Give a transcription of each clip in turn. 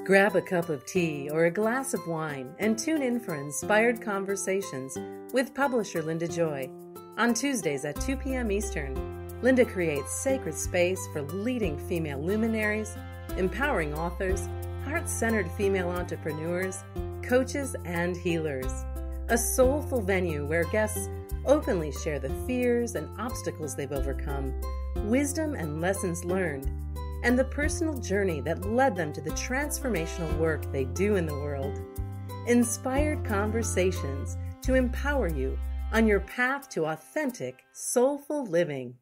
Grab a cup of tea or a glass of wine and tune in for inspired conversations with publisher Linda Joy. On Tuesdays at 2 p.m. Eastern, Linda creates sacred space for leading female luminaries, empowering authors, heart-centered female entrepreneurs, coaches, and healers. A soulful venue where guests openly share the fears and obstacles they've overcome, wisdom and lessons learned, and the personal journey that led them to the transformational work they do in the world. Inspired conversations to empower you on your path to authentic, soulful living.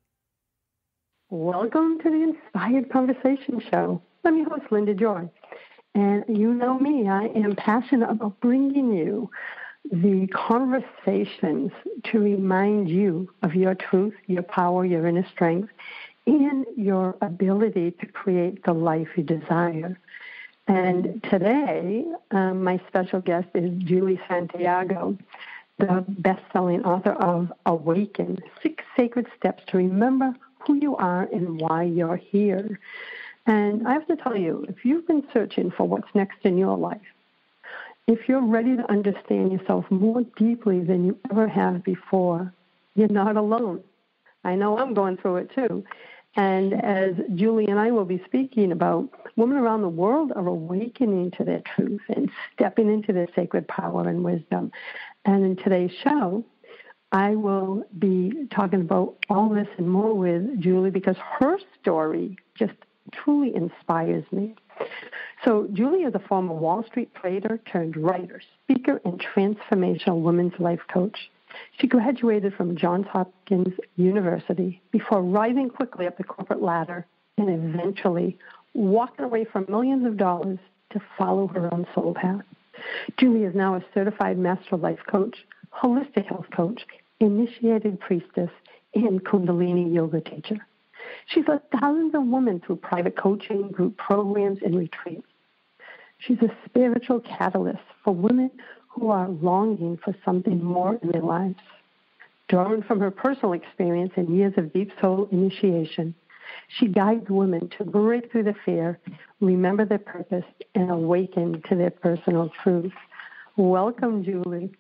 Welcome to the Inspired Conversation Show. I'm your host, Linda Joy. And you know me, I am passionate about bringing you the conversations to remind you of your truth, your power, your inner strength, and your ability to create the life you desire. And today, my special guest is Julie Santiago, the best-selling author of Awaken, 6 Sacred Steps to Remember Who You Are and Why You're Here. And I have to tell you, if you've been searching for what's next in your life, if you're ready to understand yourself more deeply than you ever have before, you're not alone. I know I'm going through it too. And as Julie and I will be speaking about, women around the world are awakening to their truth and stepping into their sacred power and wisdom. And in today's show, I will be talking about all this and more with Julie because her story just truly inspires me. So Julie is a former Wall Street trader turned writer, speaker, and transformational women's life coach. She graduated from Johns Hopkins University before rising quickly up the corporate ladder and eventually walking away from millions of dollars to follow her own soul path. Julie is now a certified master life coach, holistic health coach, initiated priestess, and Kundalini yoga teacher. She's led thousands of women through private coaching, group programs, and retreats. She's a spiritual catalyst for women who are longing for something more in their lives. Drawing from her personal experience and years of deep soul initiation, she guides women to break through the fear, remember their purpose, and awaken to their personal truth. Welcome, Julie.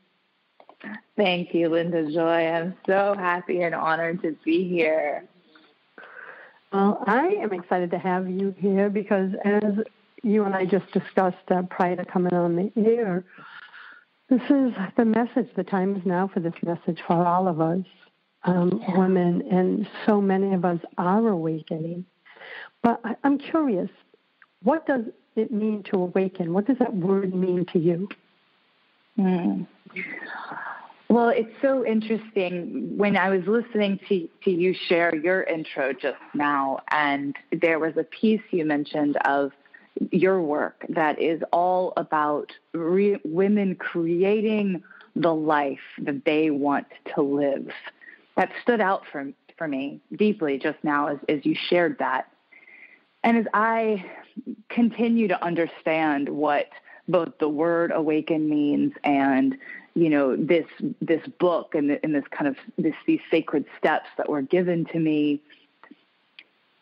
Thank you, Linda Joy. I'm so happy and honored to be here. Well, I am excited to have you here because as you and I just discussed prior to coming on the air, this is the message. The time is now for this message for all of us, women, and so many of us are awakening. But I'm curious, what does it mean to awaken? What does that word mean to you? Well, it's so interesting. When I was listening to you share your intro just now, and there was a piece you mentioned of your work that is all about women creating the life that they want to live. That stood out for me deeply just now as you shared that. And as I continue to understand what both the word awaken means and, you know, this book and this kind of these sacred steps that were given to me,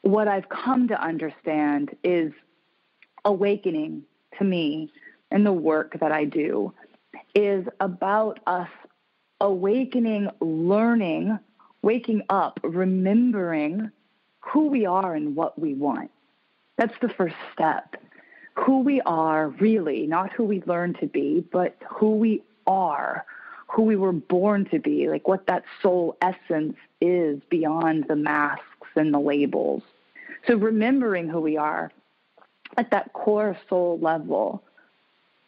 what I've come to understand is awakening to me and the work that I do is about us awakening, learning, waking up, remembering who we are and what we want. That's the first step. Who we are really, not who we learn to be, but who we are, who we were born to be, like what that soul essence is beyond the masks and the labels. So remembering who we are at that core soul level.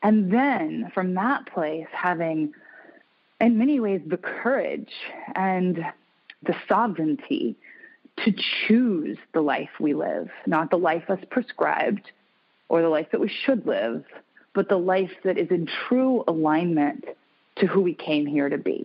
And then from that place, having, in many ways, the courage and the sovereignty to choose the life we live, not the life that's prescribed or the life that we should live, but the life that is in true alignment to who we came here to be.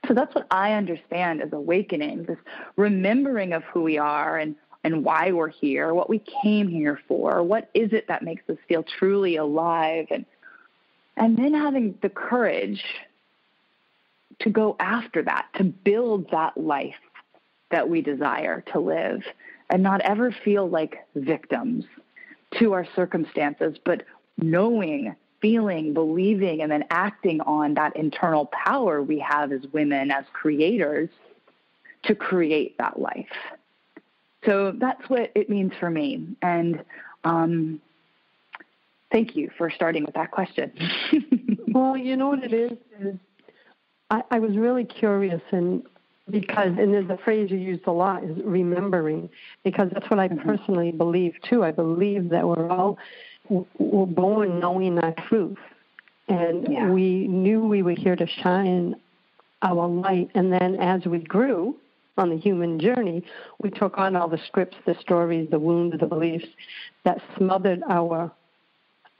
So that's what I understand as awakening, this remembering of who we are and why we're here, what we came here for, what is it that makes us feel truly alive, and then having the courage to go after that, to build that life that we desire to live and not ever feel like victims. to our circumstances, but knowing, feeling, believing, and then acting on that internal power we have as women, as creators, to create that life. So that's what it means for me. And thank you for starting with that question. Well, you know what it is I was really curious, and there's a phrase you used a lot, is remembering, because that's what I personally believe too. I believe that we're born knowing our truth, and we knew we were here to shine our light, and then as we grew on the human journey, we took on all the scripts, the stories, the wounds, the beliefs that smothered our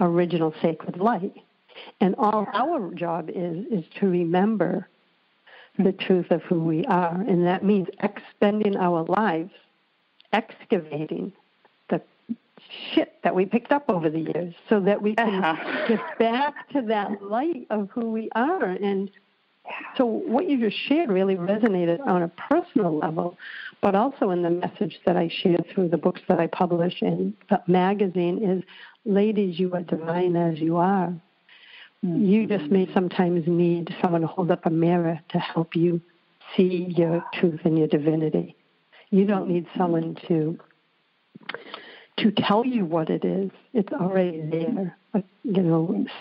original sacred light. And all our job is to remember the truth of who we are. And that means spending our lives excavating the shit that we picked up over the years so that we can get back to that light of who we are. And so what you just shared really resonated on a personal level, but also in the message that I shared through the books that I publish and the magazine is, ladies, you are divine as you are. You just may sometimes need someone to hold up a mirror to help you see your truth and your divinity. You don't need someone to tell you what it is. It's already there.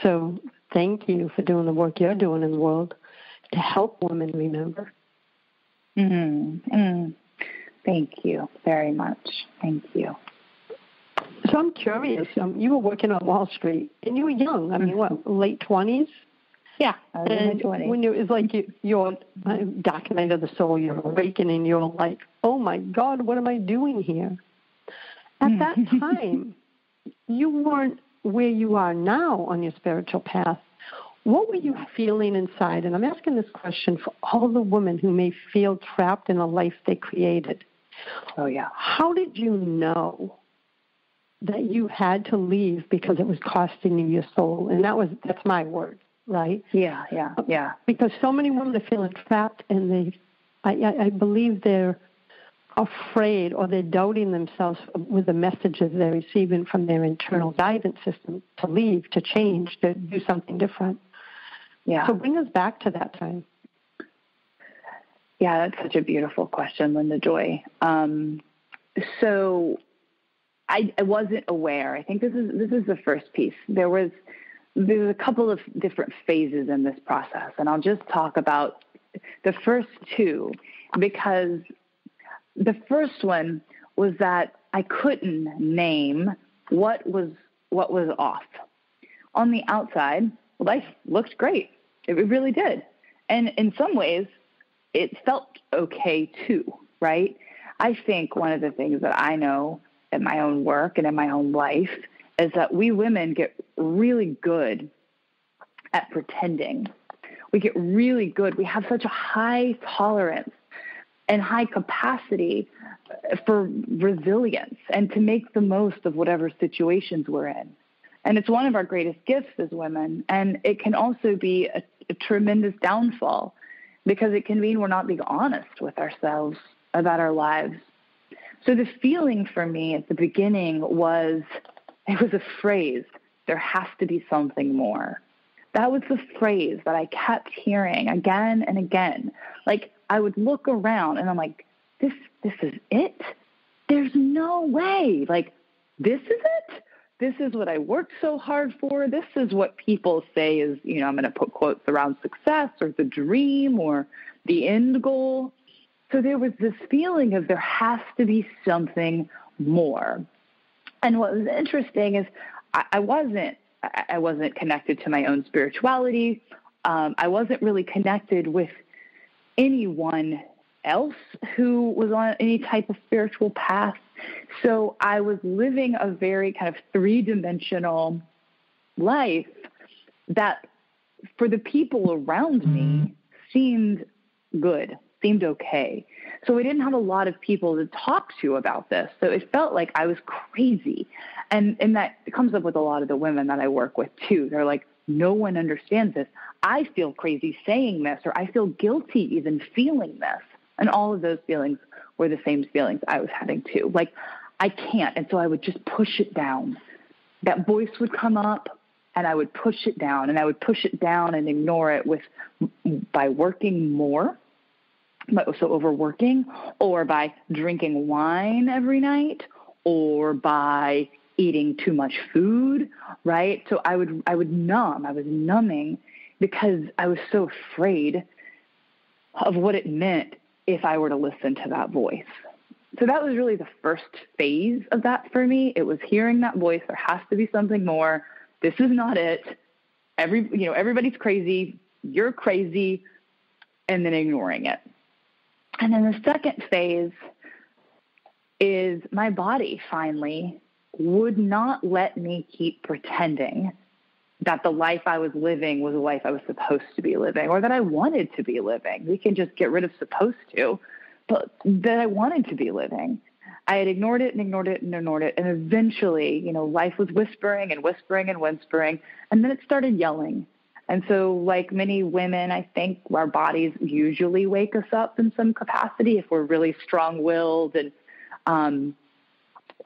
So thank you for doing the work you're doing in the world to help women remember. Thank you very much. Thank you. So I'm curious. You were working on Wall Street, and you were young. I mean, what, late 20s? Yeah, I was in my 20s. When it was like your dark night of the soul, you're awakening, you're like, oh, my God, what am I doing here? At that time, you weren't where you are now on your spiritual path. What were you feeling inside? And I'm asking this question for all the women who may feel trapped in a life they created. Oh, yeah. How did you know that you had to leave because it was costing you your soul? And that's my word, right? Yeah. Because so many women are feeling trapped, and I believe they're afraid, or they're doubting themselves with the messages they're receiving from their internal guidance system to leave, to change, to do something different. Yeah. So bring us back to that time. Yeah, that's such a beautiful question, Linda Joy. So I wasn't aware. I think this is the first piece. There's a couple of different phases in this process, and I'll just talk about the first two, because the first one was that I couldn't name what was off. On the outside, life looked great. It really did. And in some ways, it felt okay too, right? I think one of the things that I know in my own work and in my own life is that we women get really good at pretending. We get really good. We have such a high tolerance and high capacity for resilience and to make the most of whatever situations we're in. And it's one of our greatest gifts as women. And it can also be a tremendous downfall, because it can mean we're not being honest with ourselves about our lives. So the feeling for me at the beginning was a phrase, there has to be something more. That was the phrase that I kept hearing again and again. Like, I would look around and I'm like, this is it? There's no way. Like, this is it? This is what I worked so hard for. This is what people say is, I'm going to put quotes around success or the dream or the end goal. So there was this feeling of there has to be something more. And what was interesting is I wasn't connected to my own spirituality. I wasn't really connected with anyone else who was on any type of spiritual path. So I was living a very kind of three-dimensional life that for the people around me seemed good, seemed okay. So I didn't have a lot of people to talk to about this. So it felt like I was crazy. And that comes up with a lot of the women that I work with too. They're like, no one understands this. I feel crazy saying this, or I feel guilty even feeling this. And all of those feelings were the same feelings I was having too. Like, I can't. And so I would just push it down that voice would come up, and I would push it down, and I would push it down and ignore it by working more, so overworking, or by drinking wine every night, or by eating too much food, right? So I was numbing because I was so afraid of what it meant if I were to listen to that voice. So that was really the first phase of that for me. It was hearing that voice. There has to be something more. This is not it. Everybody's crazy. You're crazy. And then ignoring it. And then the second phase is my body finally would not let me keep pretending that the life I was living was the life I was supposed to be living, or that I wanted to be living. We can just get rid of supposed to, but that I wanted to be living. I had ignored it and ignored it and ignored it. And eventually, life was whispering and whispering and whispering. And then it started yelling. And so like many women, I think our bodies usually wake us up in some capacity if we're really strong-willed, and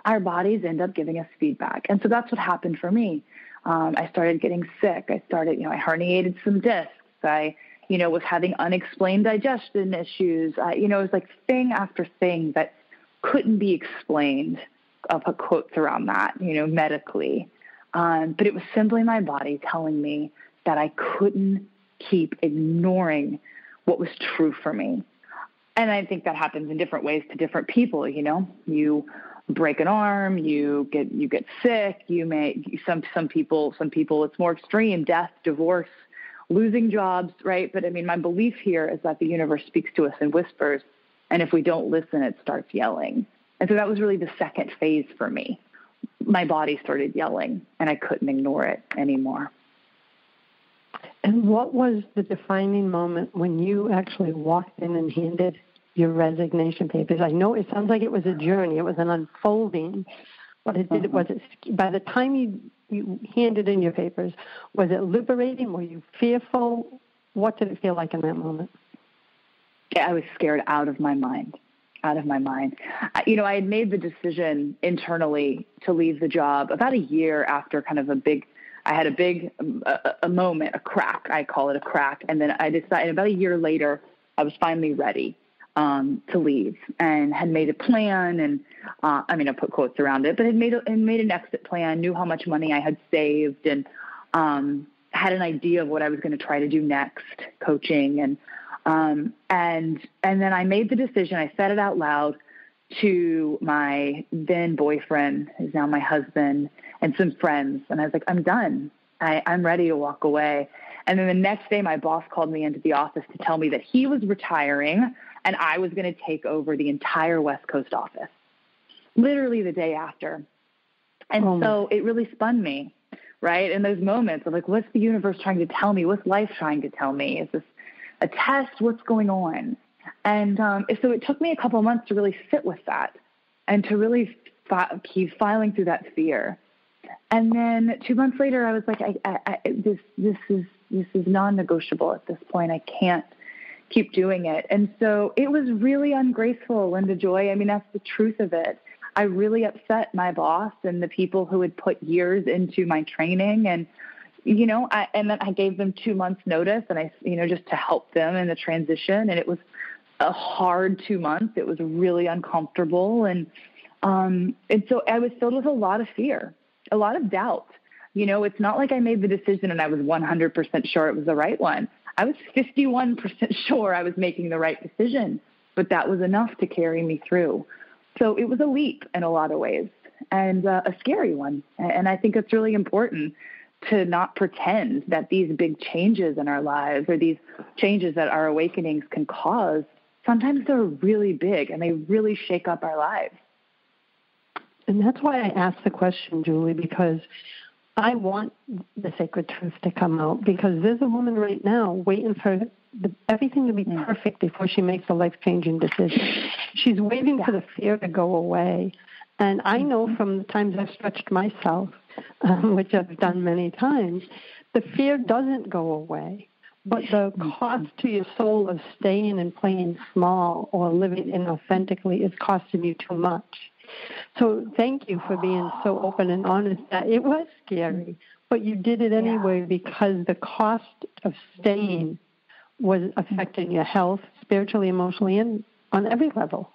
our bodies end up giving us feedback. And so that's what happened for me. I started getting sick. I herniated some discs. I was having unexplained digestion issues. It was like thing after thing that couldn't be explained. I'll put quotes around that, medically. But it was simply my body telling me that I couldn't keep ignoring what was true for me. And I think that happens in different ways to different people. You break an arm, you get sick, some people it's more extreme, death, divorce, losing jobs, right? But my belief here is that the universe speaks to us in whispers, and if we don't listen, it starts yelling. And so that was really the second phase for me. My body started yelling, and I couldn't ignore it anymore. And what was the defining moment when you actually walked in and handed your resignation papers? I know it sounds like it was a journey. It was an unfolding. But by the time you handed in your papers, was it liberating? Were you fearful? What did it feel like in that moment? I was scared out of my mind. I had made the decision internally to leave the job about a year after I had a moment, a crack. I call it a crack. And then I decided about a year later, I was finally ready to leave, and had made a plan. And I put quotes around it, but had made an exit plan, knew how much money I had saved, and had an idea of what I was going to try to do next, coaching. And then I made the decision. I said it out loud to my then boyfriend, who's now my husband, and some friends. And I was like, I'm done. I'm ready to walk away. And then the next day, my boss called me into the office to tell me that he was retiring and I was going to take over the entire West Coast office, literally the day after. And so it really spun me, right? In those moments of like, what's the universe trying to tell me? What's life trying to tell me? Is this a test? What's going on? And so it took me a couple of months to really sit with that and to really keep filing through that fear. And then 2 months later, I was like, this is non-negotiable at this point. I can't keep doing it. And so it was really ungraceful, Linda Joy. That's the truth of it. I really upset my boss and the people who had put years into my training. And, and then I gave them 2 months notice, and I, just to help them in the transition. And it was a hard 2 months. It was really uncomfortable. And so I was filled with a lot of fear, a lot of doubt. It's not like I made the decision and I was 100% sure it was the right one. I was 51% sure I was making the right decision, but that was enough to carry me through. So it was a leap in a lot of ways, and a scary one. And I think it's really important to not pretend that these big changes in our lives, or these changes that our awakenings can cause, sometimes they're really big and they really shake up our lives. And that's why I asked the question, Julie, because I want the sacred truth to come out, because there's a woman right now waiting for everything to be perfect before she makes a life-changing decision. She's waiting for the fear to go away. And I know from the times I've stretched myself, which I've done many times, the fear doesn't go away. But the cost to your soul of staying and playing small or living inauthentically is costing you too much. So thank you for being so open and honest that it was scary, but you did it anyway because the cost of staying was affecting your health, spiritually, emotionally, and on every level.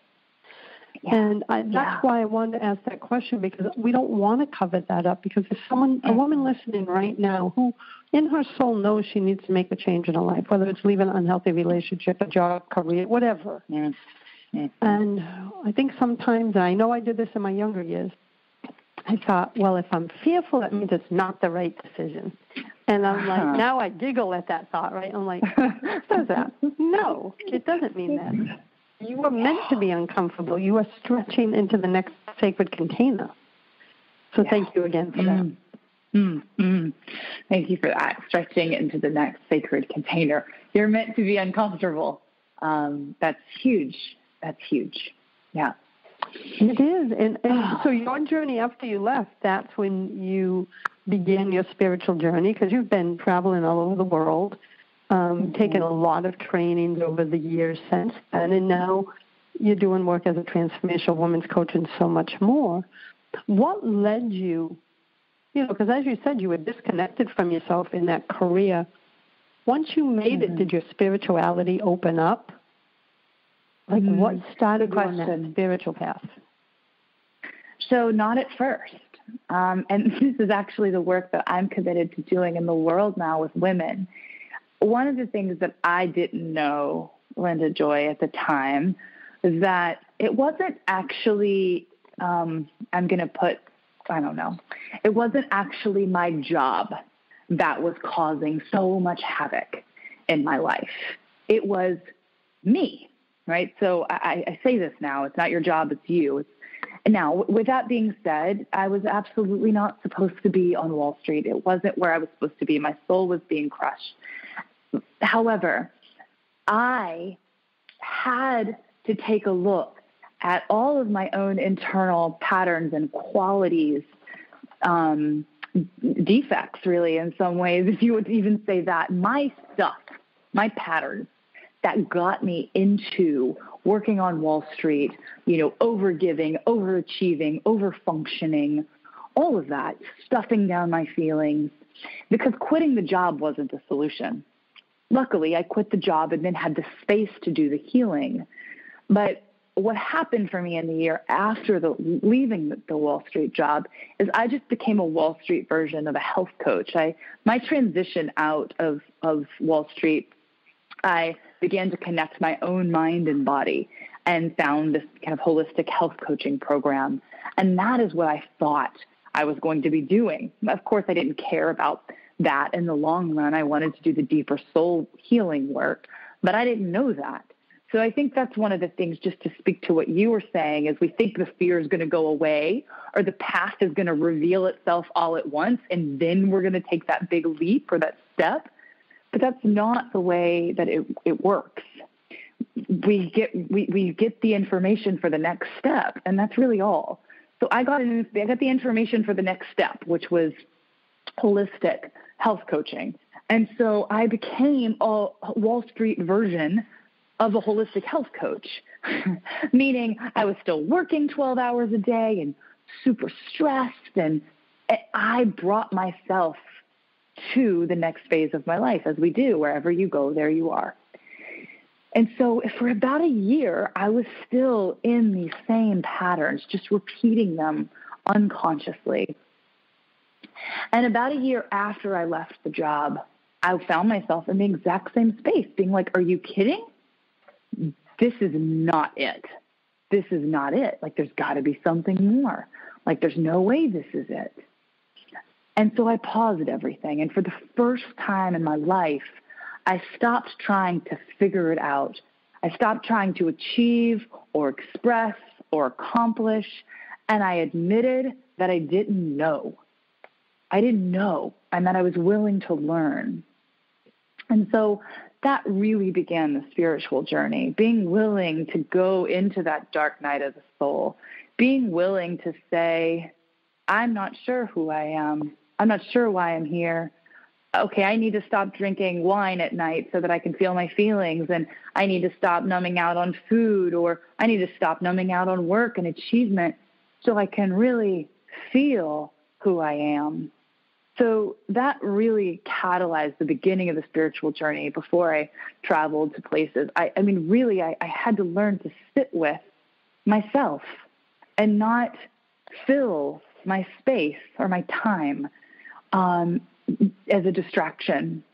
Yeah. And that's why I wanted to ask that question, because we don't want to cover that up, because if a woman listening right now who in her soul knows she needs to make a change in her life, whether it's leaving an unhealthy relationship, a job, career, whatever. Mm-hmm. And I think sometimes, I know I did this in my younger years, I thought, well, if I'm fearful, that means it's not the right decision. And I'm like, now I giggle at that thought, right? I'm like, what does that? No, it doesn't mean that. You are meant to be uncomfortable. You are stretching into the next sacred container. So thank you again for that. Thank you for that, stretching into the next sacred container. You're meant to be uncomfortable. That's huge. That's huge. Yeah. It is. And so your journey after you left, that's when you began your spiritual journey, because you've been traveling all over the world. Taken a lot of trainings over the years since then, and now you're doing work as a transformational women's coach and so much more. What led you, because as you said, you were disconnected from yourself in that career. Once you made it, did your spirituality open up? Like what started you on that spiritual path? So not at first. And this is actually the work that I'm committed to doing in the world now with women. One of the things that I didn't know, Linda Joy, at the time, is that it wasn't actually, it wasn't actually my job that was causing so much havoc in my life. It was me, right? So I say this now, it's not your job, it's you. Now, with that being said, I was absolutely not supposed to be on Wall Street. It wasn't where I was supposed to be. My soul was being crushed. However, I had to take a look at all of my own internal patterns and qualities, defects, really, in some ways, if you would even say that. My stuff, my patterns that got me into working on Wall Street, overgiving, overachieving, overfunctioning, all of that, stuffing down my feelings, because quitting the job wasn't the solution. Luckily, I quit the job and then had the space to do the healing. But what happened for me in the year after leaving the Wall Street job is I just became a Wall Street version of a health coach. My transition out of Wall Street, I began to connect my own mind and body and found this kind of holistic health coaching program. And that is what I thought I was going to be doing. Of course, I didn't care about that in the long run. I wanted to do the deeper soul healing work, but I didn't know that. So I think that's one of the things, just to speak to what you were saying, is we think the fear is going to go away or the path is going to reveal itself all at once, and then we're going to take that big leap or that step. But that's not the way that it works. We get the information for the next step, and that's really all. So I got the information for the next step, which was holistic health coaching. And so I became a Wall Street version of a holistic health coach, meaning I was still working 12 hours a day and super stressed, and I brought myself to the next phase of my life, as we do. Wherever you go, there you are. And so for about a year, I was still in these same patterns, just repeating them unconsciously. And about a year after I left the job, I found myself in the exact same space, being like, are you kidding? This is not it. This is not it. Like, there's got to be something more. Like, there's no way this is it. And so I paused everything. And for the first time in my life, I stopped trying to figure it out. I stopped trying to achieve or express or accomplish. And I admitted that I didn't know. I didn't know, and that I was willing to learn. And so that really began the spiritual journey, being willing to go into that dark night of the soul, being willing to say, I'm not sure who I am. I'm not sure why I'm here. Okay, I need to stop drinking wine at night so that I can feel my feelings, and I need to stop numbing out on food, or I need to stop numbing out on work and achievement. so I can really feel who I am. So that really catalyzed the beginning of the spiritual journey before I traveled to places. I had to learn to sit with myself and not fill my space or my time as a distraction.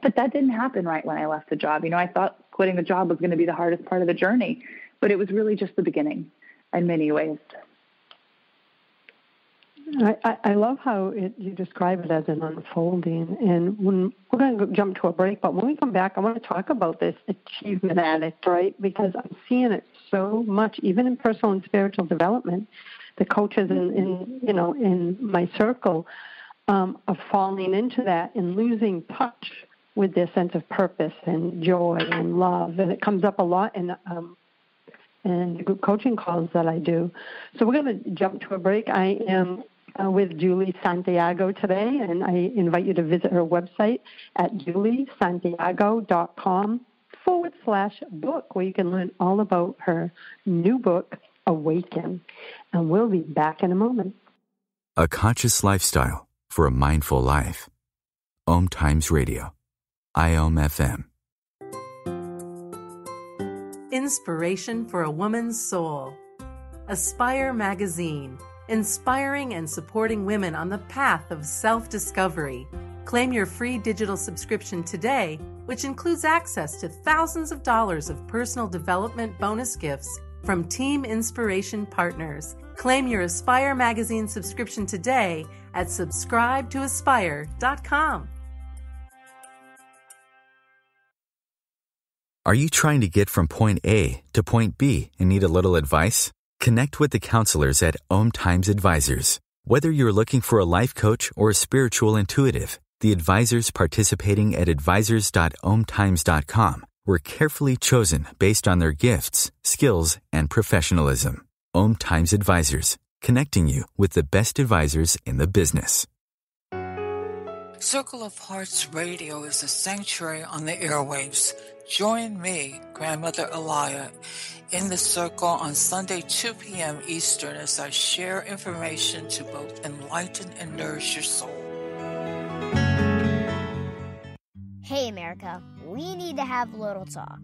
But that didn't happen right when I left the job. I thought quitting the job was going to be the hardest part of the journey, but it was really just the beginning in many ways. I love how you describe it as an unfolding. And when we're going to jump to a break, but when we come back, I want to talk about this achievement addict, right? Because I'm seeing it so much, even in personal and spiritual development. The coaches in my circle are falling into that and losing touch with their sense of purpose and joy and love. And it comes up a lot in the group coaching calls that I do. So we're going to jump to a break. I am with Julie Santiago today, and I invite you to visit her website at juliesantiago.com/book, where you can learn all about her new book, Awaken. And we'll be back in a moment. A conscious lifestyle for a mindful life. OMTimes Radio. IOM FM. Inspiration for a woman's soul. Aspire Magazine, inspiring and supporting women on the path of self-discovery. Claim your free digital subscription today, which includes access to thousands of dollars of personal development bonus gifts from Team Inspiration partners. Claim your Aspire Magazine subscription today at subscribetoaspire.com. Are you trying to get from point A to point B and need a little advice? Connect with the counselors at OMTimes Advisors. Whether you're looking for a life coach or a spiritual intuitive, the advisors participating at advisors.omtimes.com were carefully chosen based on their gifts, skills, and professionalism. OMTimes Advisors, connecting you with the best advisors in the business. Circle of Hearts Radio is a sanctuary on the airwaves. Join me, Grandmother Elia, in the circle on Sunday, 2 p.m. Eastern, as I share information to both enlighten and nourish your soul. Hey, America, we need to have a little talk.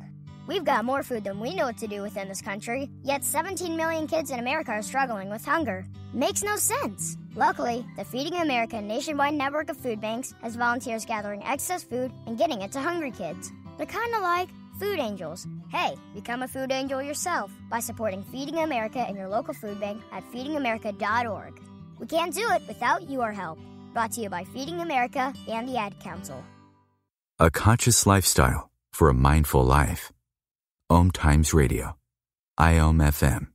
We've got more food than we know what to do with in this country, yet 17 million kids in America are struggling with hunger. Makes no sense. Luckily, the Feeding America nationwide network of food banks has volunteers gathering excess food and getting it to hungry kids. They're kind of like food angels. Hey, become a food angel yourself by supporting Feeding America in your local food bank at feedingamerica.org. We can't do it without your help. Brought to you by Feeding America and the Ad Council. A conscious lifestyle for a mindful life. OMTimes Radio. IOM FM.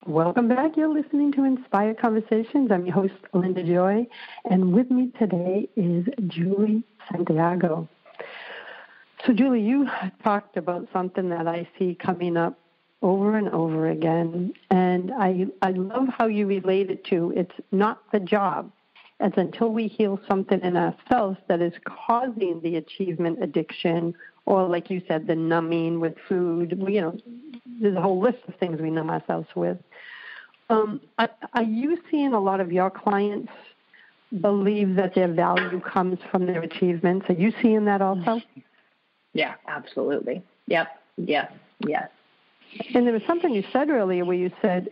Welcome back. You're listening to Inspired Conversations. I'm your host, Linda Joy, and with me today is Julie Santiago. So, Julie, you talked about something that I see coming up over and over again, and I love how you relate it to it's not the job. It's until we heal something in ourselves that is causing the achievement addiction, or like you said, the numbing with food. There's a whole list of things we numb ourselves with. Are you seeing a lot of your clients believe that their value comes from their achievements? Are you seeing that also? Yeah, absolutely. Yep. Yes. And there was something you said earlier where you said,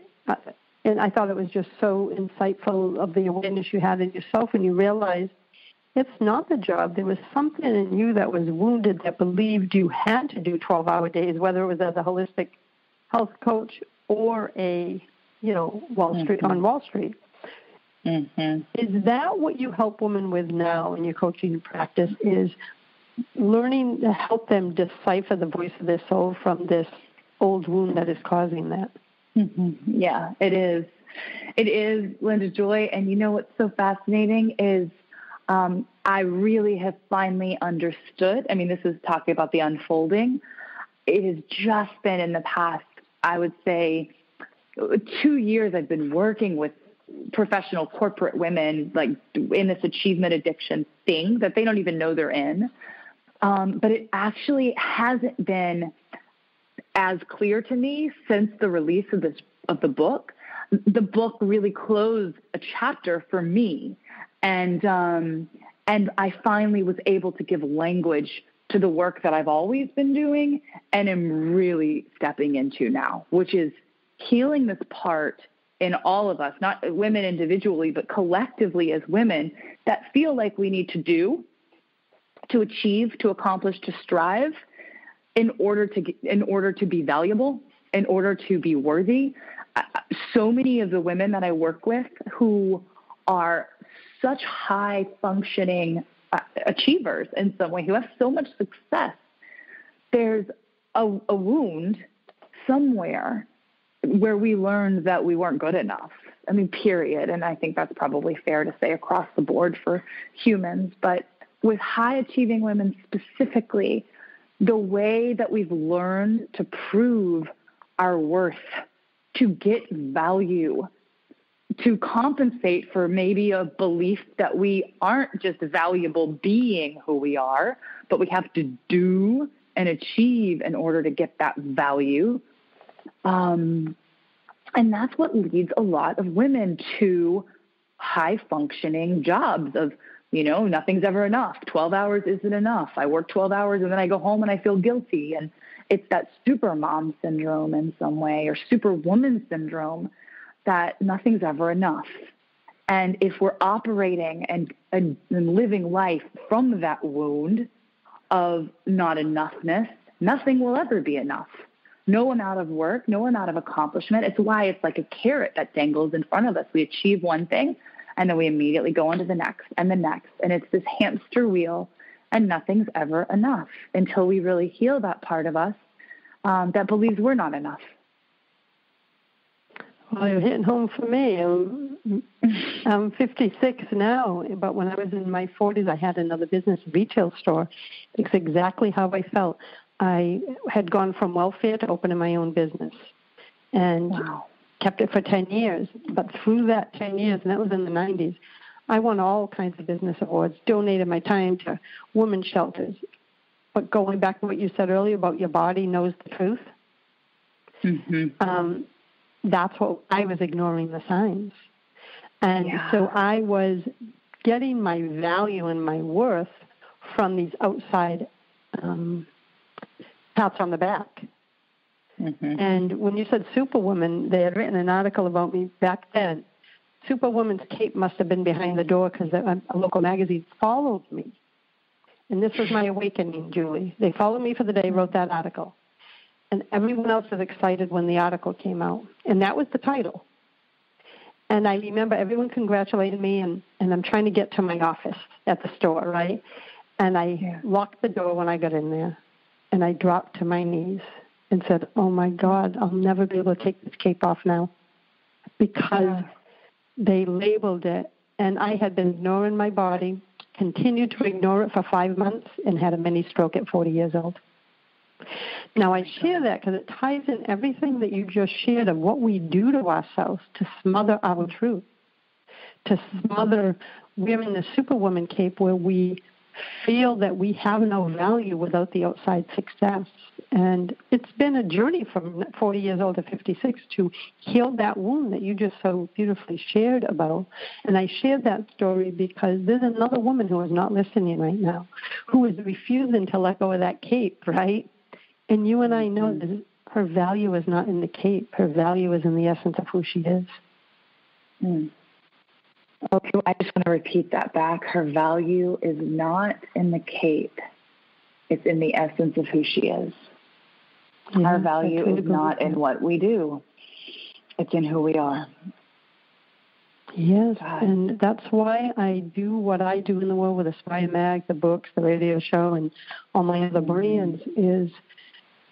and I thought it was just so insightful of the awareness you had in yourself when you realized it's not the job. There was something in you that was wounded that believed you had to do 12-hour days, whether it was as a holistic health coach or a, Wall Street on Wall Street. Mm-hmm. Is that what you help women with now in your coaching practice, is learning to help them decipher the voice of their soul from this old wound that is causing that? Mm-hmm. Yeah, it is. It is, Linda Joy. And what's so fascinating is I really have finally understood. I mean, this is talking about the unfolding. It has just been in the past, I would say, 2 years I've been working with professional corporate women, like in this achievement addiction thing that they don't even know they're in. But it actually hasn't been as clear to me since the release of the book the book really closed a chapter for me. And I finally was able to give language to the work that I've always been doing and am really stepping into now, which is healing this part in all of us, not women individually, but collectively as women that feel like we need to do, to achieve, to accomplish, to strive in order to be valuable, in order to be worthy. So many of the women that I work with who are such high functioning achievers in some way, who have so much success, there's a wound somewhere where we learned that we weren't good enough. I mean, period. And I think that's probably fair to say across the board for humans. But with high achieving women specifically, the way that we've learned to prove our worth, to get value, to compensate for maybe a belief that we aren't just valuable being who we are, but we have to do and achieve in order to get that value. And that's what leads a lot of women to high-functioning jobs of, nothing's ever enough. 12 hours isn't enough. I work 12 hours and then I go home and I feel guilty. And it's that super mom syndrome in some way, or superwoman syndrome, that nothing's ever enough. And if we're operating and living life from that wound of not enoughness, nothing will ever be enough. No amount of work, no amount of accomplishment. It's why it's like a carrot that dangles in front of us. We achieve one thing, and then we immediately go on to the next and the next. And it's this hamster wheel, and nothing's ever enough until we really heal that part of us that believes we're not enough. Well, you're hitting home for me. I'm 56 now, but when I was in my 40s, I had another business, retail store. It's exactly how I felt. I had gone from welfare to opening my own business and kept it for 10 years. But through that 10 years, and that was in the 90s, I won all kinds of business awards, donated my time to women's shelters. But going back to what you said earlier about your body knows the truth, that's what I was ignoring, the signs. And so I was getting my value and my worth from these outside pats on the back. And when you said Superwoman, they had written an article about me back then. Superwoman's cape must have been behind the door because a local magazine followed me. And this was my awakening, Julie. They followed me for the day, wrote that article. And everyone else was excited when the article came out. And that was the title. And I remember everyone congratulated me, and I'm trying to get to my office at the store, right? And I locked the door when I got in there. And I dropped to my knees and said, oh, my God, I'll never be able to take this cape off now, because they labeled it. And I had been ignoring my body, continued to ignore it for 5 months, and had a mini stroke at 40 years old. Now, I share that because it ties in everything that you just shared of what we do to ourselves to smother our truth, to smother wearing the Superwoman cape where we feel that we have no value without the outside success. And it's been a journey from 40 years old to 56 to heal that wound that you just so beautifully shared about. And I shared that story because there's another woman who is not listening right now, who is refusing to let go of that cape, right? And you and I know that her value is not in the cape. Her value is in the essence of who she is. Okay, I just want to repeat that back. Her value is not in the cape. It's in the essence of who she is. Our value is not in what we do. It's in who we are. Yes, and that's why I do what I do in the world with Aspire Mag, the books, the radio show, and all my other brands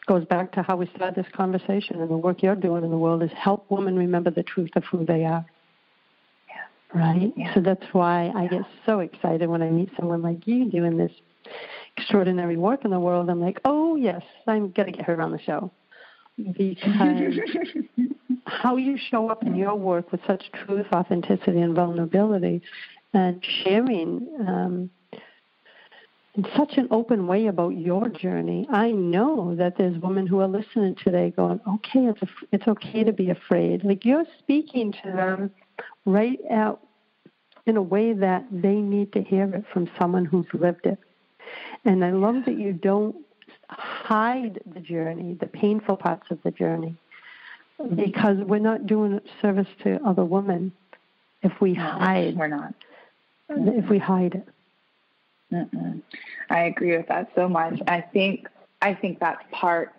goes back to how we started this conversation, and the work you're doing in the world is help women remember the truth of who they are. Right? So that's why I get so excited when I meet someone like you doing this extraordinary work in the world. I'm like, oh, yes, I'm going to get her on the show. Because how you show up in your work with such truth, authenticity, and vulnerability, and sharing in such an open way about your journey. I know that there's women who are listening today going, okay, it's okay to be afraid. Like, you're speaking to them right out in a way that they need to hear it from someone who's lived it. And I love that you don't hide the journey, the painful parts of the journey, because we're not doing a service to other women if we hide. We're not. If we hide it. Mm-mm. I agree with that so much. I think that's part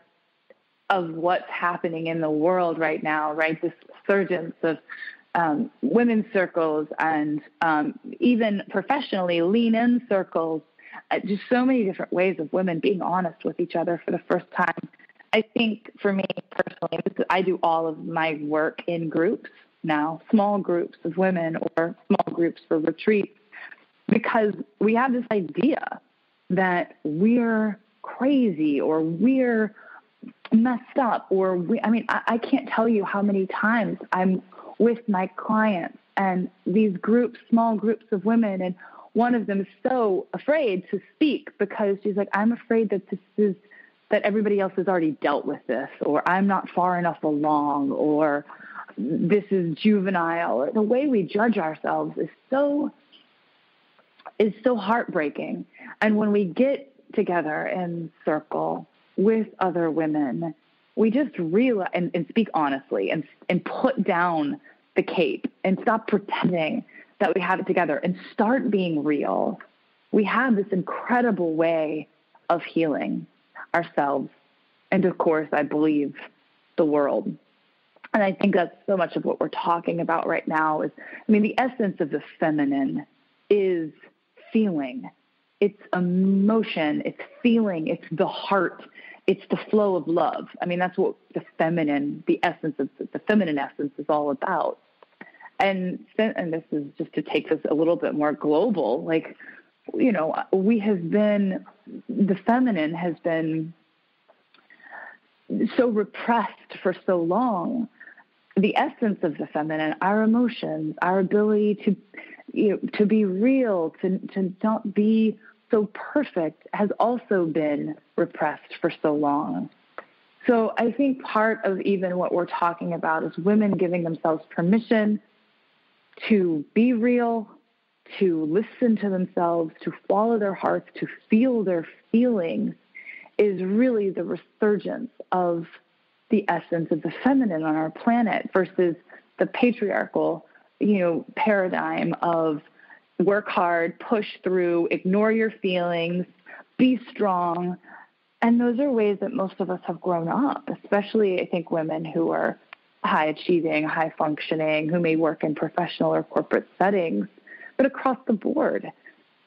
of what's happening in the world right now, right? This surgence of women's circles and even professionally lean-in circles, just so many different ways of women being honest with each other for the first time. I think for me personally, I do all of my work in groups now, small groups of women or small groups for retreats, because we have this idea that we're crazy or we're messed up, or I can't tell you how many times I'm with my clients and these groups, small groups of women, and one of them is so afraid to speak because she's like, I'm afraid that everybody else has already dealt with this, or I'm not far enough along, or this is juvenile. Or the way we judge ourselves is so heartbreaking. And when we get together in circle with other women, we just realize and speak honestly and put down the cape and stop pretending that we have it together and start being real. We have this incredible way of healing ourselves and, of course, I believe, the world. And I think that's so much of what we're talking about right now is, the essence of the feminine is feeling. It's emotion. It's feeling. It's the heart. It's the flow of love. That's what the feminine essence is all about. And this is just to take this a little bit more global. Like, the feminine has been so repressed for so long. The essence of the feminine, our emotions, our ability to be real, to not be so perfect, has also been repressed for so long. So I think part of even what we're talking about is women giving themselves permission to be real, to listen to themselves, to follow their hearts, to feel their feelings, is really the resurgence of the essence of the feminine on our planet versus the patriarchal, paradigm of work hard, push through, ignore your feelings, be strong. And those are ways that most of us have grown up, especially, I think, women who are high achieving, high functioning, who may work in professional or corporate settings. But across the board,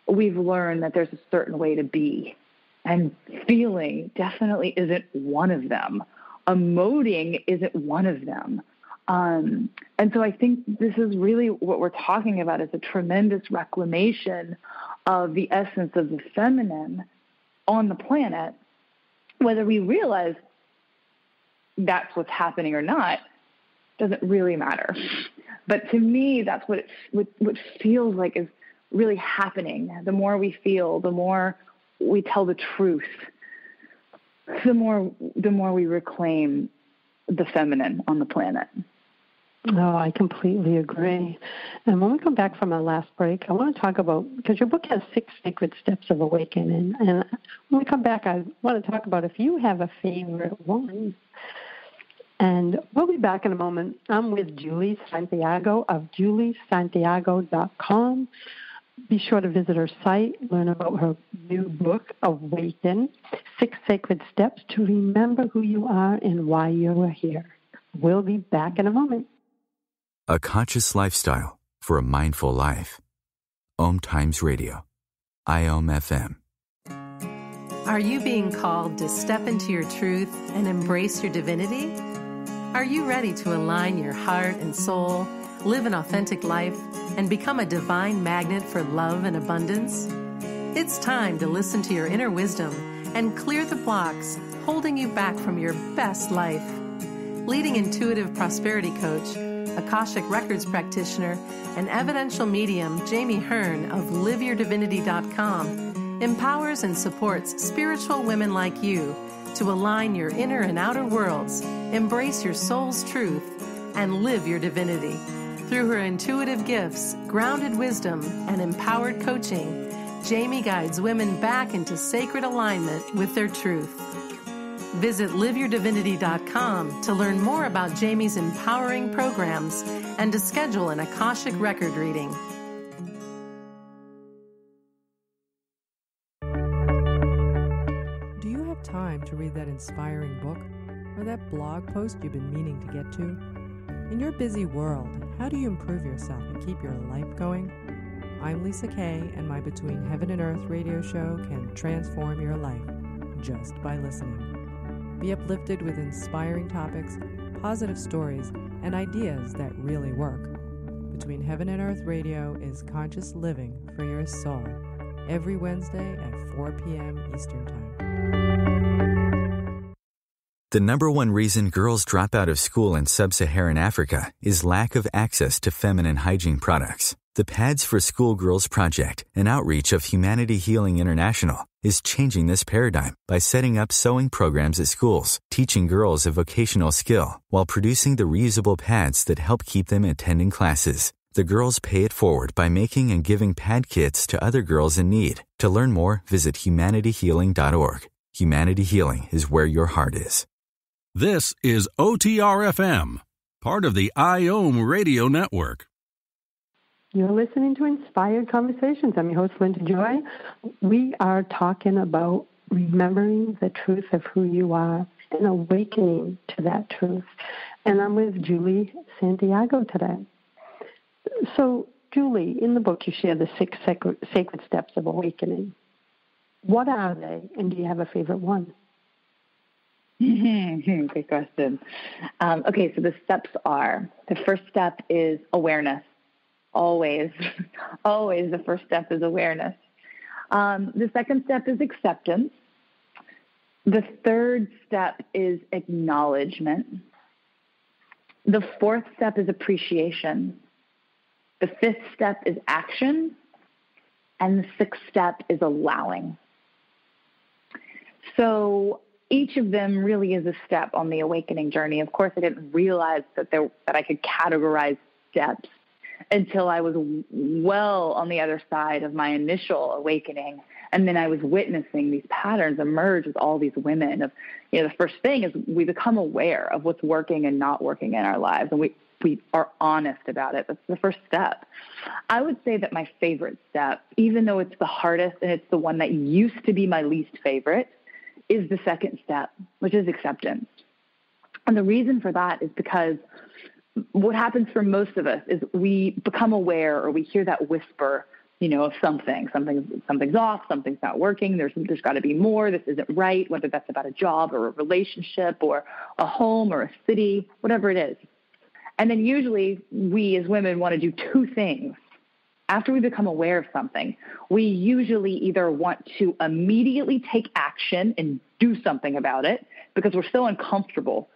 we've learned that there's a certain way to be. And feeling definitely isn't one of them. Emoting isn't one of them. And so I think this is really what we're talking about, is a tremendous reclamation of the essence of the feminine on the planet. Whether we realize that's what's happening or not doesn't really matter. But to me, that's what feels like is really happening. The more we feel, the more we tell the truth, the more we reclaim the feminine on the planet. Oh, I completely agree. And when we come back from our last break, I want to talk about, because your book has 6 sacred steps of awakening. And when we come back, I want to talk about if you have a favorite one. And we'll be back in a moment. I'm with Julie Santiago of juliesantiago.com. Be sure to visit her site, learn about her new book, Awaken, 6 Sacred Steps to Remember Who You Are and Why You Are Here. We'll be back in a moment. A conscious lifestyle for a mindful life. OMTimes Radio. IOM FM. Are you being called to step into your truth and embrace your divinity? Are you ready to align your heart and soul, live an authentic life, and become a divine magnet for love and abundance? It's time to listen to your inner wisdom and clear the blocks holding you back from your best life. Leading intuitive prosperity coach, Akashic Records practitioner, and evidential medium Jamie Hearn of LiveYourDivinity.com empowers and supports spiritual women like you to align your inner and outer worlds, embrace your soul's truth, and live your divinity. Through her intuitive gifts, grounded wisdom, and empowered coaching, Jamie guides women back into sacred alignment with their truth. Visit liveyourdivinity.com to learn more about Jamie's empowering programs and to schedule an Akashic record reading. Do you have time to read that inspiring book or that blog post you've been meaning to get to? In your busy world, how do you improve yourself and keep your life going? I'm Lisa Kay, and my Between Heaven and Earth radio show can transform your life just by listening. Be uplifted with inspiring topics, positive stories, and ideas that really work. Between Heaven and Earth Radio is conscious living for your soul, every Wednesday at 4 p.m. Eastern Time. The number one reason girls drop out of school in sub-Saharan Africa is lack of access to feminine hygiene products. The Pads for Schoolgirls Project, an outreach of Humanity Healing International, is changing this paradigm by setting up sewing programs at schools, teaching girls a vocational skill, while producing the reusable pads that help keep them attending classes. The girls pay it forward by making and giving pad kits to other girls in need. To learn more, visit humanityhealing.org. Humanity Healing is where your heart is. This is OTR-FM, part of the IOM radio network. You're listening to Inspired Conversations. I'm your host, Linda Joy. We are talking about remembering the truth of who you are and awakening to that truth. And I'm with Julie Santiago today. So, Julie, in the book you share the 6 sacred steps of awakening. What are they, and do you have a favorite one? Good question. Okay, so the steps are, the first step is awareness. Always the first step is awareness. The second step is acceptance. The third step is acknowledgement. The fourth step is appreciation. The fifth step is action. And the sixth step is allowing. So each of them really is a step on the awakening journey. Of course, I didn't realize that I could categorize steps until I was well on the other side of my initial awakening. And then I was witnessing these patterns emerge with all these women. The first thing is we become aware of what's working and not working in our lives. And we are honest about it. That's the first step. I would say that my favorite step, even though it's the hardest and it's the one that used to be my least favorite, is the second step, which is acceptance. And the reason for that is because what happens for most of us is we become aware, or we hear that whisper, of something's off, something's not working. There's got to be more. This isn't right, whether that's about a job or a relationship or a home or a city, whatever it is. And then usually we as women want to do two things. After we become aware of something, we usually either want to immediately take action and do something about it because we're so uncomfortable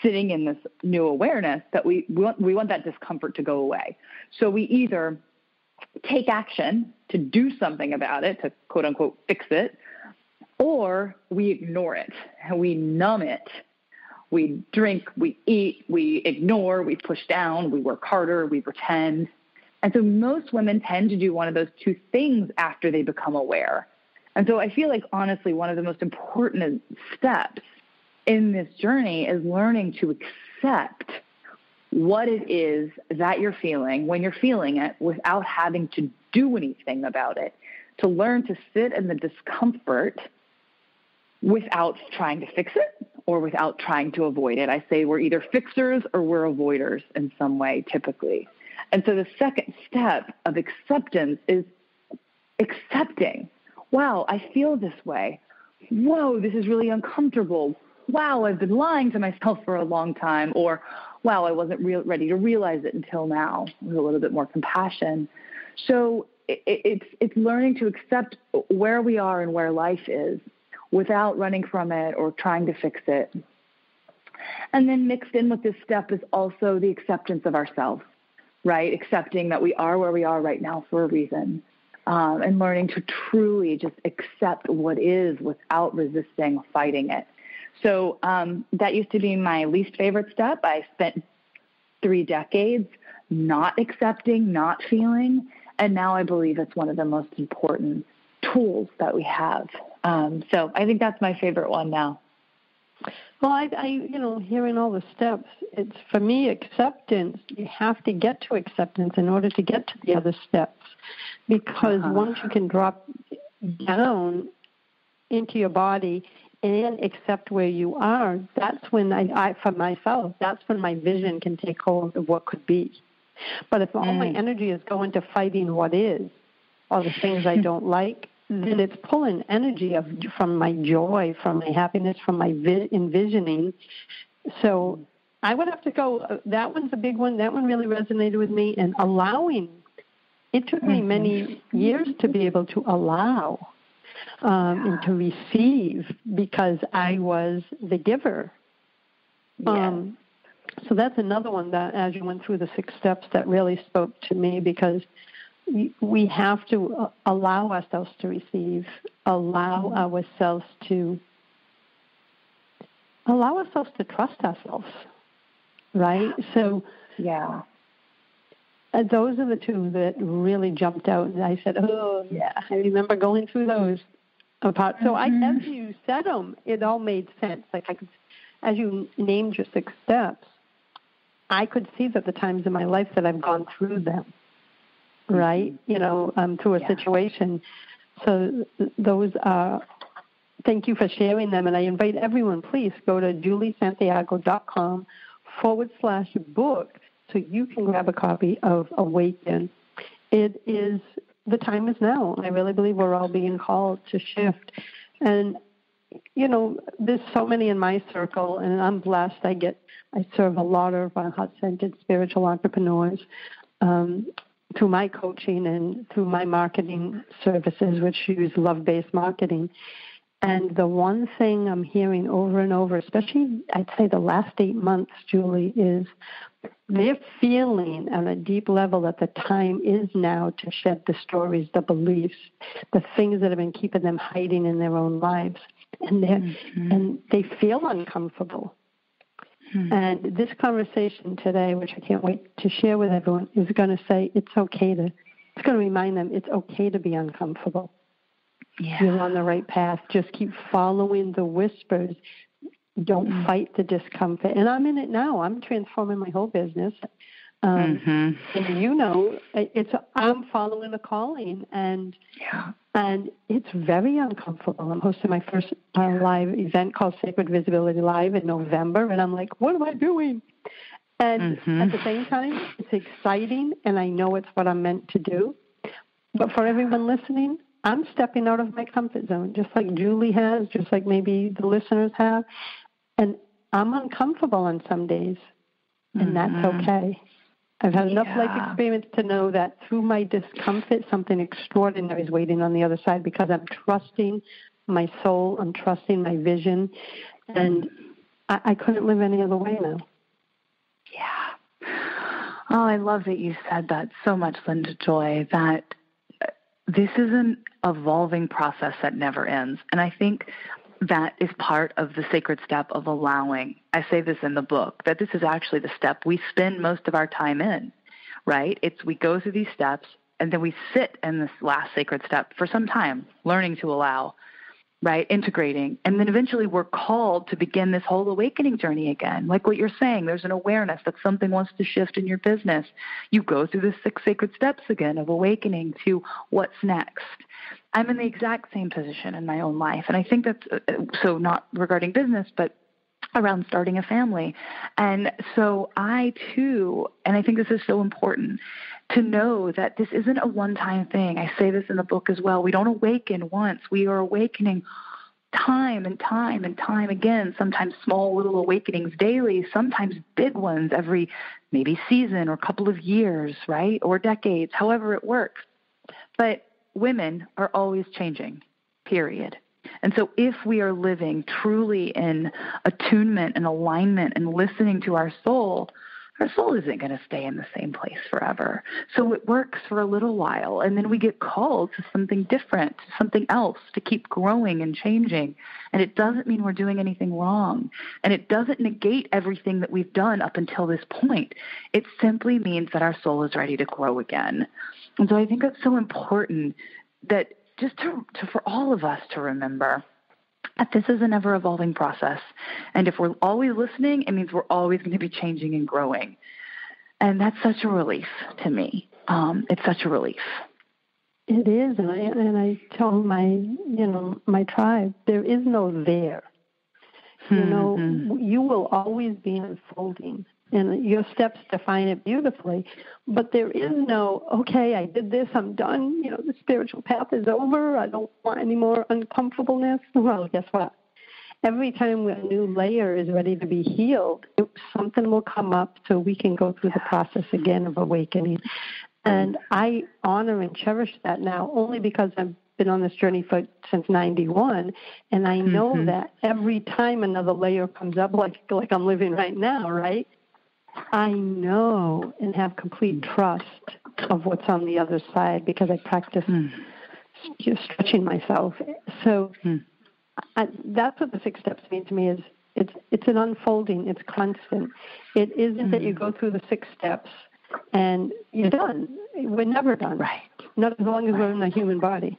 sitting in this new awareness that we want that discomfort to go away. So we either take action to do something about it, to quote unquote fix it, or we ignore it and we numb it. We drink, we eat, we ignore, we push down, we work harder, we pretend. And so most women tend to do one of those two things after they become aware. And so I feel like, honestly, one of the most important steps in this journey is learning to accept what it is that you're feeling when you're feeling it without having to do anything about it, to learn to sit in the discomfort without trying to fix it or without trying to avoid it. I say we're either fixers or we're avoiders in some way, typically. And so the second step of acceptance is accepting. Wow, I feel this way. Whoa, this is really uncomfortable. Wow, I've been lying to myself for a long time. Or, wow, I wasn't ready to realize it until now, with a little bit more compassion. So it's learning to accept where we are and where life is without running from it or trying to fix it. And then mixed in with this step is also the acceptance of ourselves, right? Accepting that we are where we are right now for a reason. and learning to truly just accept what is without resisting, fighting it. So that used to be my least favorite step. I spent 3 decades not accepting, not feeling, and now I believe it's one of the most important tools that we have. So I think that's my favorite one now. Well, I hearing all the steps, it's for me acceptance. You have to get to acceptance in order to get to the other steps, because once you can drop down into your body and accept where you are, that's when I for myself, that's when my vision can take hold of what could be. But if all my energy is going to fighting what is, or the things I don't like, then it's pulling energy from my joy, from my happiness, from my envisioning. So I would have to go, that one's a big one. That one really resonated with me. And allowing, it took me many years to be able to allow and to receive, because I was the giver. So that's another one that, as you went through the 6 steps, that really spoke to me, because we have to allow ourselves to receive, allow ourselves to trust ourselves, right? So those are the 2 that really jumped out, and I said, oh, yeah, I remember going through those apart. So as you said them, it all made sense. Like I could, as you named your 6 steps, I could see that the times in my life that I've gone through them, right? Through a situation. So those are, thank you for sharing them. And I invite everyone, please go to juliesantiago.com/book so you can grab a copy of Awaken. It is, the time is now. I really believe we're all being called to shift. And, there's so many in my circle, and I'm blessed. I serve a lot of heart-centered spiritual entrepreneurs through my coaching and through my marketing services, which use love-based marketing. And the one thing I'm hearing over and over, especially I'd say the last 8 months, Julie, is they're feeling on a deep level that the time is now to shed the stories, the beliefs, the things that have been keeping them hiding in their own lives. And they feel uncomfortable. And this conversation today, which I can't wait to share with everyone, is going to say it's going to remind them it's okay to be uncomfortable. Yeah. You're on the right path. Just keep following the whispers. Don't fight the discomfort. And I'm in it now. I'm transforming my whole business. And I'm following the calling, and it's very uncomfortable. I'm hosting my first live event called Sacred Visibility Live in November, and I'm like, what am I doing? And at the same time, it's exciting, and I know it's what I'm meant to do. But for everyone listening, I'm stepping out of my comfort zone, just like Julie has, just like maybe the listeners have. And I'm uncomfortable on some days, and that's okay. I've had enough life experience to know that through my discomfort, something extraordinary is waiting on the other side, because I'm trusting my soul, I'm trusting my vision, and I couldn't live any other way now. Yeah. Oh, I love that you said that so much, Linda Joy, that this is an evolving process that never ends. And I think that is part of the sacred step of allowing. I say this in the book, that this is actually the step we spend most of our time in, right? We go through these steps, and then we sit in this last sacred step for some time, learning to allow, right? Integrating. And then eventually we're called to begin this whole awakening journey again. Like what you're saying, there's an awareness that something wants to shift in your business. You go through the 6 sacred steps again of awakening to what's next. I'm in the exact same position in my own life. And I think that's, so not regarding business, but around starting a family. And so I too, and I think this is so important, to know that this isn't a one-time thing. I say this in the book as well. We don't awaken once. We are awakening time and time and time again, sometimes small little awakenings daily, sometimes big ones every maybe season or couple of years, right? Or decades, however it works. But women are always changing, period. And so if we are living truly in attunement and alignment and listening to our soul, our soul isn't going to stay in the same place forever. So it works for a little while, and then we get called to something different, to something else, to keep growing and changing. And it doesn't mean we're doing anything wrong. And it doesn't negate everything that we've done up until this point. It simply means that our soul is ready to grow again. And so I think it's so important that just for all of us to remember that this is an ever-evolving process. And if we're always listening, it means we're always going to be changing and growing. And that's such a relief to me. It's such a relief. It is. And I tell my tribe, there is no there. You will always be unfolding. And your steps define it beautifully. But there is no, okay, I did this, I'm done. The spiritual path is over. I don't want any more uncomfortableness. Well, guess what? Every time a new layer is ready to be healed, something will come up so we can go through the process again of awakening. And I honor and cherish that now only because I've been on this journey since 91, and I know that every time another layer comes up, like I'm living right now, right? I know and have complete trust of what's on the other side because I practice stretching myself. So that's what the 6 steps mean to me. Is it's an unfolding. It's constant. It isn't that you go through the 6 steps and you're done. We're never done. Right. Not as long as we're in a human body.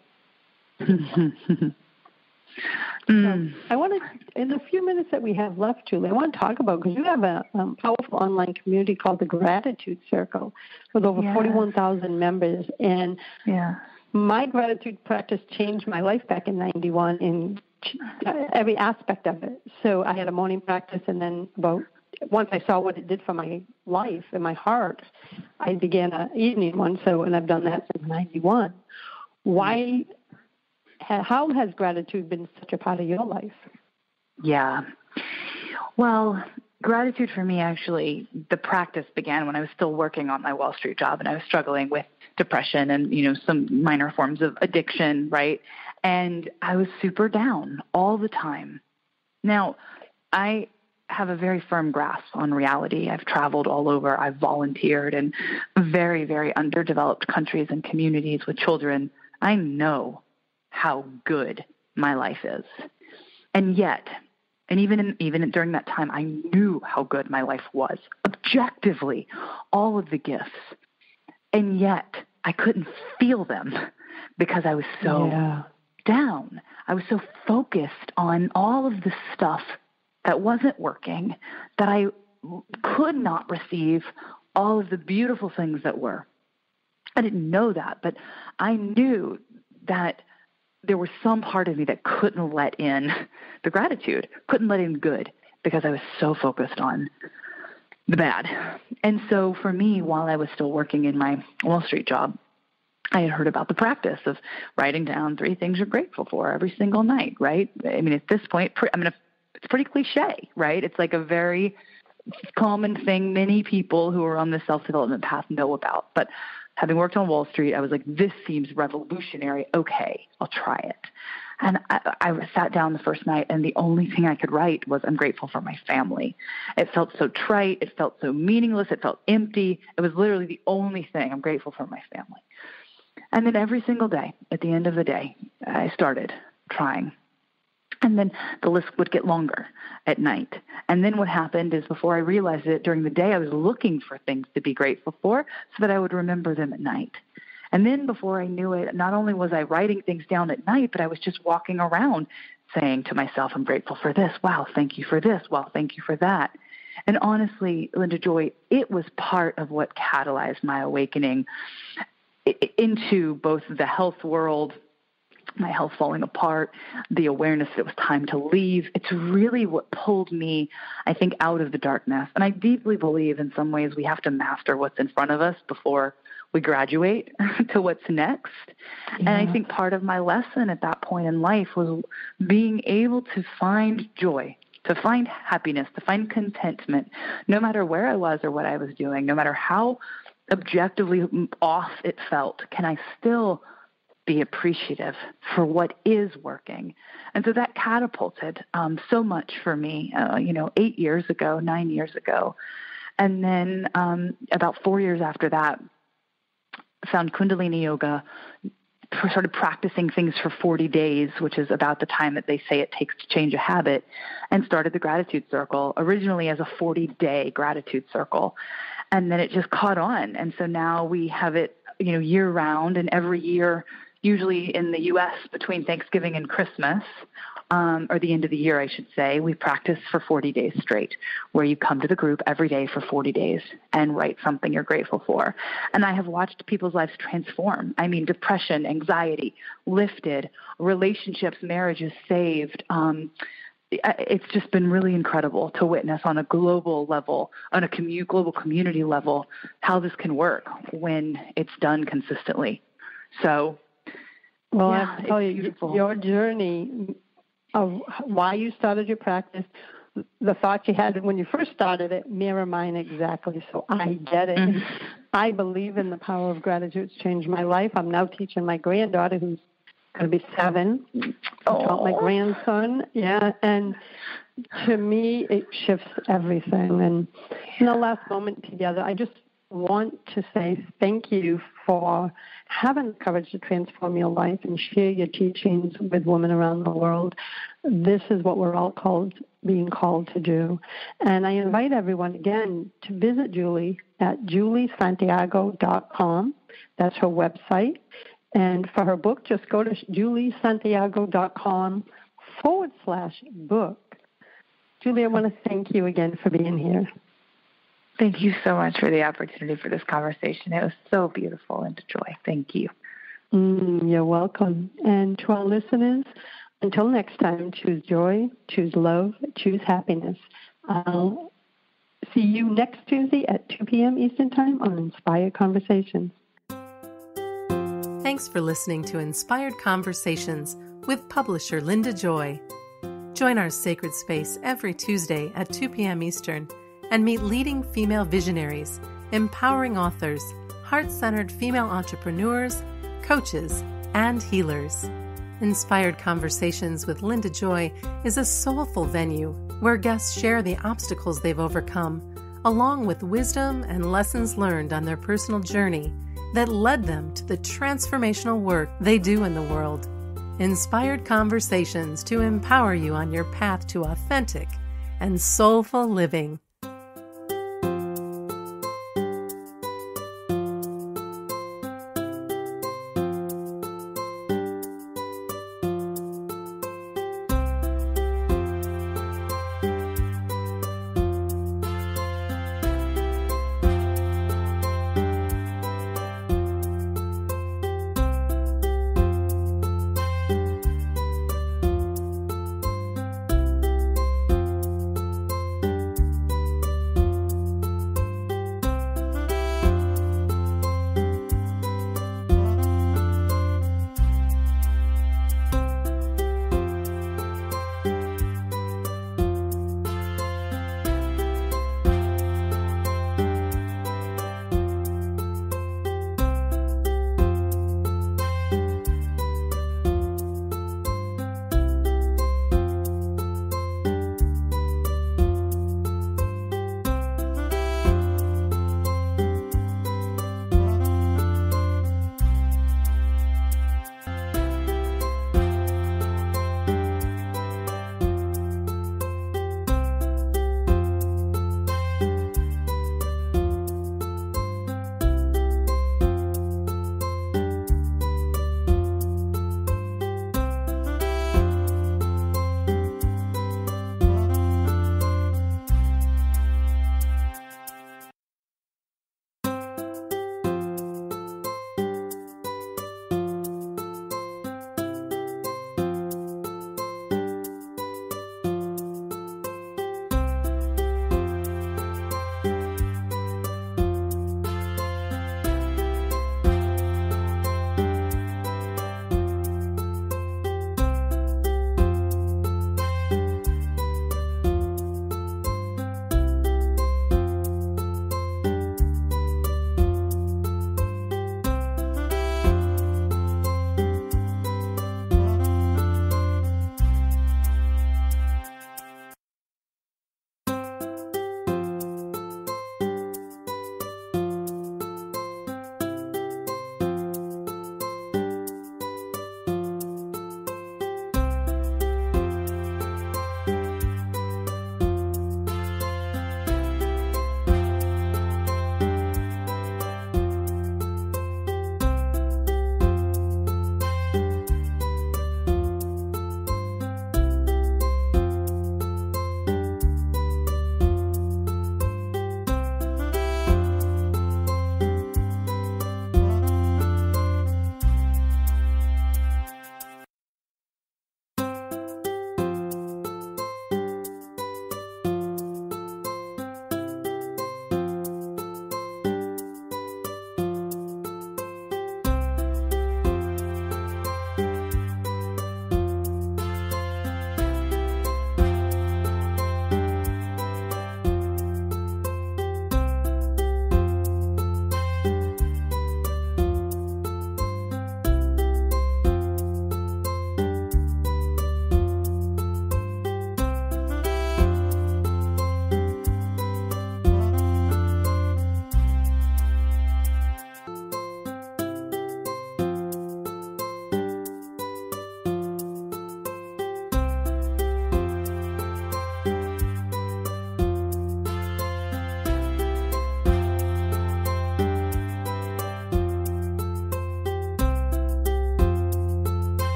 So I want to, in the few minutes that we have left, Julie, I want to talk about, because you have a powerful online community called the Gratitude Circle with over 41,000 members. And my gratitude practice changed my life back in 91 in every aspect of it. So I had a morning practice, and then once I saw what it did for my life and my heart, I began an evening one. And I've done that since 91. How has gratitude been such a part of your life? Yeah. Well, gratitude for me, actually, the practice began when I was still working on my Wall Street job, and I was struggling with depression and, some minor forms of addiction, right? And I was super down all the time. Now, I have a very firm grasp on reality. I've traveled all over. I've volunteered in very, very underdeveloped countries and communities with children. I know how good my life is. And yet, and even during that time, I knew how good my life was, objectively, all of the gifts. And yet, I couldn't feel them because I was so down. I was so focused on all of the stuff that wasn't working that I could not receive all of the beautiful things that were. I didn't know that, but I knew that there was some part of me that couldn't let in the gratitude, couldn't let in good, because I was so focused on the bad. And so for me, while I was still working in my Wall Street job, I had heard about the practice of writing down 3 things you're grateful for every single night, right? I mean, at this point, it's pretty cliche, right? It's like a very common thing many people who are on the self-development path know about. But having worked on Wall Street, I was like, this seems revolutionary. Okay, I'll try it. And I sat down the first night, and the only thing I could write was, I'm grateful for my family. It felt so trite. It felt so meaningless. It felt empty. It was literally the only thing. I'm grateful for my family. And then every single day, at the end of the day, I started trying. And then the list would get longer at night. And then what happened is, before I realized it, during the day I was looking for things to be grateful for so that I would remember them at night. And then before I knew it, not only was I writing things down at night, but I was just walking around saying to myself, I'm grateful for this. Wow, thank you for this. Wow, thank you for that. And honestly, Linda Joy, it was part of what catalyzed my awakening into both the health world, my health falling apart, the awareness that it was time to leave. It's really what pulled me, I think, out of the darkness. And I deeply believe in some ways we have to master what's in front of us before we graduate to what's next. Yeah. And I think part of my lesson at that point in life was being able to find joy, to find happiness, to find contentment, no matter where I was or what I was doing, no matter how objectively off it felt. Can I still be appreciative for what is working? And so that catapulted so much for me, 9 years ago. And then about 4 years after that, found Kundalini Yoga, started practicing things for 40 days, which is about the time that they say it takes to change a habit, and started the Gratitude Circle, originally as a 40-day gratitude circle. And then it just caught on. And so now we have it, year round, and every year, usually in the U.S. between Thanksgiving and Christmas, or the end of the year, I should say, we practice for 40 days straight, where you come to the group every day for 40 days and write something you're grateful for. And I have watched people's lives transform. I mean, depression, anxiety, lifted, relationships, marriages saved. It's just been really incredible to witness on a global level, on a global community level, how this can work when it's done consistently. So, well, yeah, I have to tell you, beautiful. Your journey of why you started your practice, the thoughts you had when you first started it mirror mine exactly. So I get it. Mm-hmm. I believe in the power of gratitude. It's changed my life. I'm now teaching my granddaughter, who's going to be 7. I taught my grandson. Yeah, and to me, it shifts everything. And in the last moment together, I just want to say thank you for having the courage to transform your life and share your teachings with women around the world. This is what we're all being called to do. And I invite everyone again to visit Julie at juliesantiago.com. That's her website. And for her book, just go to juliesantiago.com/book. Julie, I want to thank you again for being here. Thank you so much for the opportunity for this conversation. It was so beautiful and a joy. Thank you. You're welcome. And to our listeners, until next time, choose joy, choose love, choose happiness. I'll see you next Tuesday at 2 p.m. Eastern Time on Inspired Conversations. Thanks for listening to Inspired Conversations with publisher Linda Joy. Join our sacred space every Tuesday at 2 p.m. Eastern and meet leading female visionaries, empowering authors, heart-centered female entrepreneurs, coaches, and healers. Inspired Conversations with Linda Joy is a soulful venue where guests share the obstacles they've overcome, along with wisdom and lessons learned on their personal journey that led them to the transformational work they do in the world. Inspired Conversations to empower you on your path to authentic and soulful living.